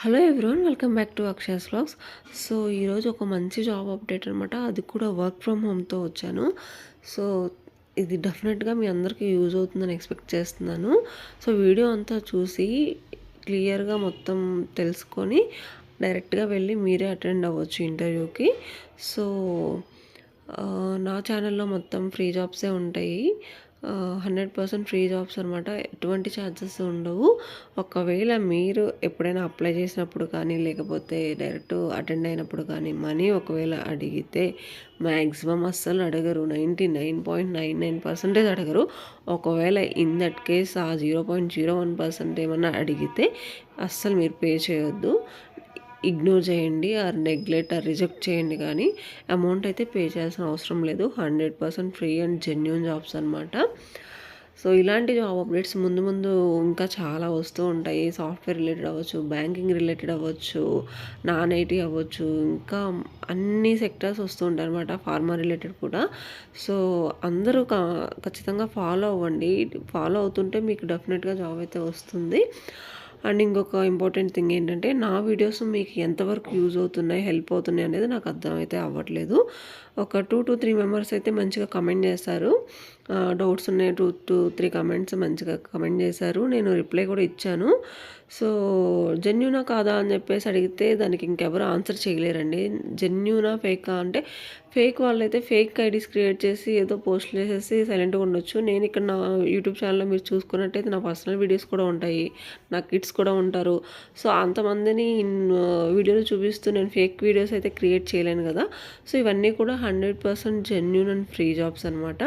Hello everyone, welcome back to Akshaya's vlogs. So ఈరోజు ఒక మంచి జాబ్ అప్డేట్ అనమాట. అది కూడా వర్క్ ఫ్రమ్ హోమ్తో వచ్చాను. సో ఇది డెఫినెట్గా మీ అందరికీ యూజ్ అవుతుందని ఎక్స్పెక్ట్ చేస్తున్నాను. సో వీడియో అంతా చూసి క్లియర్గా మొత్తం తెలుసుకొని డైరెక్ట్గా వెళ్ళి మీరే అటెండ్ అవ్వచ్చు ఇంటర్వ్యూకి. సో నా ఛానల్లో మొత్తం ఫ్రీ జాబ్సే ఉంటాయి. 100% ఫ్రీ జాబ్స్ అనమాట. ఎటువంటి ఛార్జెస్ ఉండవు. ఒకవేళ మీరు ఎప్పుడైనా అప్లై చేసినప్పుడు కానీ, లేకపోతే డైరెక్ట్ అటెండ్ అయినప్పుడు కానీ మనీ ఒకవేళ అడిగితే మ్యాక్సిమం అస్సలు అడగరు. 99.99% అడగరు. ఒకవేళ ఇన్ దట్ కేస్ ఆ 0.01% ఏమన్నా అడిగితే అస్సలు మీరు పే చేయొద్దు. ఇగ్నోర్ చేయండి, ఆర్ నెగ్లెక్ట్ ఆర్ రిజెక్ట్ చేయండి. కానీ అమౌంట్ అయితే పే చేయాల్సిన అవసరం లేదు. 100% ఫ్రీ అండ్ జెన్యూన్ జాబ్స్ అనమాట. సో ఇలాంటి జాబ్ అప్డేట్స్ ముందు ముందు ఇంకా చాలా వస్తూ ఉంటాయి. సాఫ్ట్వేర్ రిలేటెడ్ అవ్వచ్చు, బ్యాంకింగ్ రిలేటెడ్ అవ్వచ్చు, నాన్ ఐటీ అవ్వచ్చు, ఇంకా అన్ని సెక్టర్స్ వస్తూ ఉంటాయి అనమాట. ఫార్మా రిలేటెడ్ కూడా. సో అందరూ ఖచ్చితంగా ఫాలో అవ్వండి. ఫాలో అవుతుంటే మీకు డెఫినెట్గా జాబ్ అయితే వస్తుంది. అండ్ ఇంకొక ఇంపార్టెంట్ థింగ్ ఏంటంటే, నా వీడియోస్ మీకు ఎంతవరకు యూజ్ అవుతున్నాయి, హెల్ప్ అవుతున్నాయి అనేది నాకు అర్థమైతే అవ్వట్లేదు. ఒక 2 to 3 మెంబర్స్ అయితే మంచిగా కమెంట్ చేశారు. డౌట్స్ ఉన్నాయి, 2 to 3 కమెంట్స్ మంచిగా కమెంట్ చేశారు. నేను రిప్లై కూడా ఇచ్చాను. సో జెన్యూనా కాదా అని చెప్పేసి అడిగితే దానికి ఇంకెవరు ఆన్సర్ చేయలేరండి. జెన్యూనా ఫేకా అంటే, ఫేక్ వాళ్ళైతే ఫేక్ ఐడీస్ క్రియేట్ చేసి ఏదో పోస్టులు చేసేసి సైలెంట్గా ఉండొచ్చు. నేను ఇక్కడ నా యూట్యూబ్ ఛానల్లో మీరు చూసుకున్నట్టయితే నా పర్సనల్ వీడియోస్ కూడా ఉంటాయి, నా కిడ్స్ కూడా ఉంటారు. సో అంతమందిని వీడియోలు చూపిస్తూ నేను ఫేక్ వీడియోస్ అయితే క్రియేట్ చేయలేను కదా. సో ఇవన్నీ కూడా 100% జెన్యూన్ అండ్ ఫ్రీ జాబ్స్ అనమాట.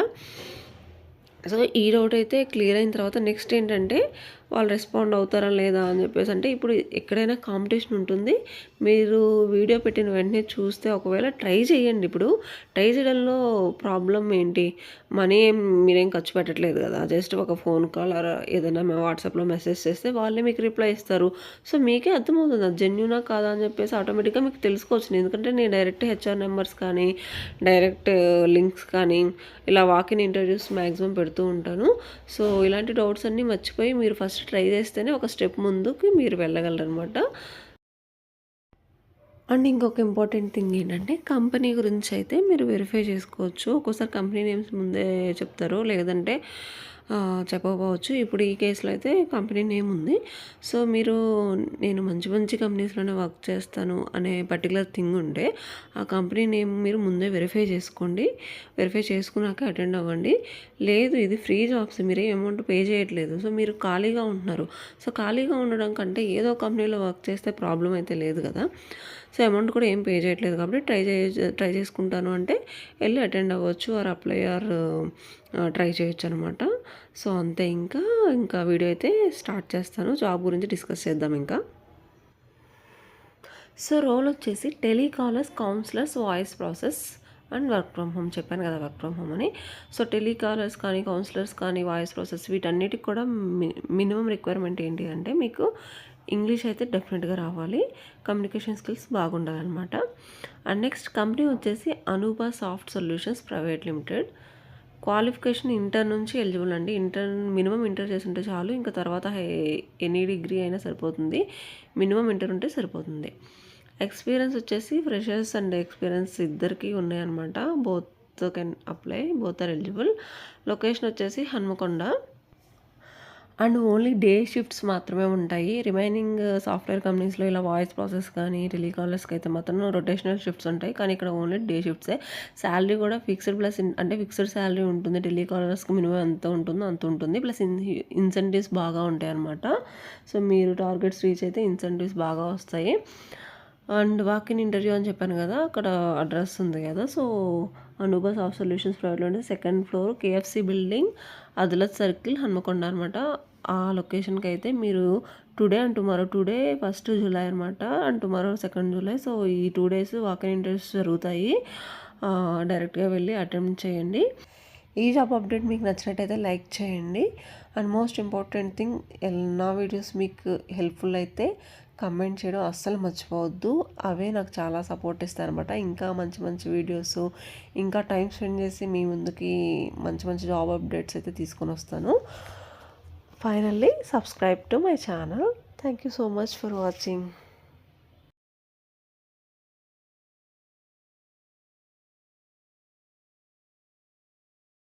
సో ఈ డౌట్ అయితే క్లియర్ అయిన తర్వాత నెక్స్ట్ ఏంటంటే, వాళ్ళు రెస్పాండ్ అవుతారా లేదా అని చెప్పేసి. అంటే ఇప్పుడు ఎక్కడైనా కాంపిటీషన్ ఉంటుంది. మీరు వీడియో పెట్టిన వెంటనే చూస్తే ఒకవేళ ట్రై చేయండి. ఇప్పుడు ట్రై చేయడంలో ప్రాబ్లం ఏంటి? మనీ మీరేం ఖర్చు పెట్టట్లేదు కదా. జస్ట్ ఒక ఫోన్ కాల్ ఆర్ ఏదైనా వాట్సాప్లో మెసేజ్ చేస్తే వాళ్ళే మీకు రిప్లై ఇస్తారు. సో మీకే అర్థమవుతుంది అది జెన్యూనా కాదా అని చెప్పేసి ఆటోమేటిక్గా మీకు తెలుసుకోవచ్చు. ఎందుకంటే నేను డైరెక్ట్ హెచ్ఆర్ నెంబర్స్ కానీ, డైరెక్ట్ లింక్స్ కానీ, ఇలా వాకిన్ ఇంటర్వ్యూస్ మ్యాక్సిమం పెడుతూ ఉంటాను. సో ఇలాంటి డౌట్స్ అన్నీ మర్చిపోయి మీరు ఫస్ట్ ట్రై చేస్తేనే ఒక స్టెప్ ముందుకు మీరు వెళ్ళగలరనమాట. అండ్ ఇంకొక ఇంపార్టెంట్ థింగ్ ఏంటంటే, కంపెనీ గురించి అయితే మీరు వెరిఫై చేసుకోవచ్చు. ఒక్కోసారి కంపెనీ నేమ్స్ ముందే చెప్తారు, లేదంటే చెప్పకపోవచ్చు. ఇప్పుడు ఈ కేసులో అయితే కంపెనీ నేమ్ ఉంది. సో మీరు నేను మంచి మంచి కంపెనీస్లోనే వర్క్ చేస్తాను అనే పర్టికులర్ థింగ్ ఉంటే ఆ కంపెనీ నేమ్ మీరు ముందే వెరిఫై చేసుకోండి. వెరిఫై చేసుకున్నాక అటెండ్ అవ్వండి. లేదు ఇది ఫ్రీ జాబ్స్, మీరే అమౌంట్ పే చేయట్లేదు, సో మీరు ఖాళీగా ఉంటున్నారు. సో ఖాళీగా ఉండడం కంటే ఏదో కంపెనీలో వర్క్ చేస్తే ప్రాబ్లం అయితే లేదు కదా. సో అమౌంట్ కూడా ఏం పే చేయట్లేదు కాబట్టి ట్రై చేసుకుంటాను అంటే వెళ్ళి అటెండ్ అవ్వచ్చు, ఆర్ అప్లై ఆర్ ట్రై చేయొచ్చు అనమాట. సో అంతే. ఇంకా వీడియో అయితే స్టార్ట్ చేస్తాను. జాబ్ గురించి డిస్కస్ చేద్దాం ఇంకా. సో రోల్ వచ్చేసి telecallers, counsellors, voice process and work from home. చెప్పాను కదా వర్క్ ఫ్రమ్ హోమ్ అని. సో టెలికాలర్స్ కానీ, కౌన్సిలర్స్ కానీ, వాయిస్ ప్రాసెస్ వీటన్నిటికి కూడా మినిమం రిక్వైర్మెంట్ ఏంటి అంటే, మీకు ఇంగ్లీష్ అయితే డెఫినెట్గా రావాలి, కమ్యూనికేషన్ స్కిల్స్ బాగుండాలన్నమాట. అండ్ నెక్స్ట్ కంపెనీ వచ్చేసి అనూబా soft solutions private limited. Qualification inter నుంచి ఎలిజిబుల్ అండి. మినిమం ఇంటర్ చేసి ఉంటే చాలు. ఇంకా తర్వాత ఎనీ డిగ్రీ అయినా సరిపోతుంది. మినిమం ఇంటర్ ఉంటే సరిపోతుంది. ఎక్స్పీరియన్స్ వచ్చేసి ఫ్రెషర్స్ అండ్ ఎక్స్పీరియన్స్ ఇద్దరికి ఉన్నాయన్నమాట. Both can apply, both are eligible. Location వచ్చేసి Hanamkonda. And only day shifts మాత్రమే ఉంటాయి. రిమైనింగ్ సాఫ్ట్వేర్ కంపెనీస్లో ఇలా వాయిస్ ప్రాసెస్ కానీ, టెలికాలర్స్కి అయితే మాత్రం రొటేషనల్ షిఫ్ట్స్ ఉంటాయి. కానీ ఇక్కడ ఓన్లీ డే షిఫ్ట్సే. శాలరీ కూడా ఫిక్స్డ్ ప్లస్ అంటే ఫిక్స్డ్ శాలరీ ఉంటుంది. టెలికాలర్స్కి మినిమం ఎంత ఉంటుందో అంత ఉంటుంది. ప్లస్ ఇన్సెంటివ్స్ బాగా ఉంటాయి అన్నమాట. సో మీరు టార్గెట్స్ రీచ్ అయితే ఇన్సెంటివ్స్ బాగా వస్తాయి. అండ్ వాకిన్ ఇంటర్వ్యూ అని చెప్పాను కదా, అక్కడ అడ్రస్ ఉంది కదా. సో అనూబా సాఫ్ట్ సొల్యూషన్స్ ప్రైవేట్లో ఉంటే 2nd floor KFC బిల్డింగ్, అదిలత్ సర్కిల్, హన్మకొండ అనమాట. ఆ లొకేషన్కి అయితే మీరు today and tomorrow, today 1st July అనమాట, and tomorrow 2nd July. So ఈ 2 days వాకిన్ ఇంటర్వ్యూస్ జరుగుతాయి. డైరెక్ట్గా వెళ్ళి అటెంప్ట్ చేయండి. ఈ జాబ్ అప్డేట్ మీకు నచ్చినట్టయితే లైక్ చేయండి. అండ్ మోస్ట్ ఇంపార్టెంట్ థింగ్, నా వీడియోస్ మీకు హెల్ప్ఫుల్ అయితే కమెంట్ చేయడం అస్సలు మర్చిపోవద్దు. అవే నాకు చాలా సపోర్ట్ ఇస్తాయి అనమాట. ఇంకా మంచి మంచి వీడియోస్, ఇంకా టైం స్పెండ్ చేసి మీ ముందుకి మంచి మంచి జాబ్ అప్డేట్స్ అయితే తీసుకొని వస్తాను. Finally subscribe to my channel. Thank you so much for watching.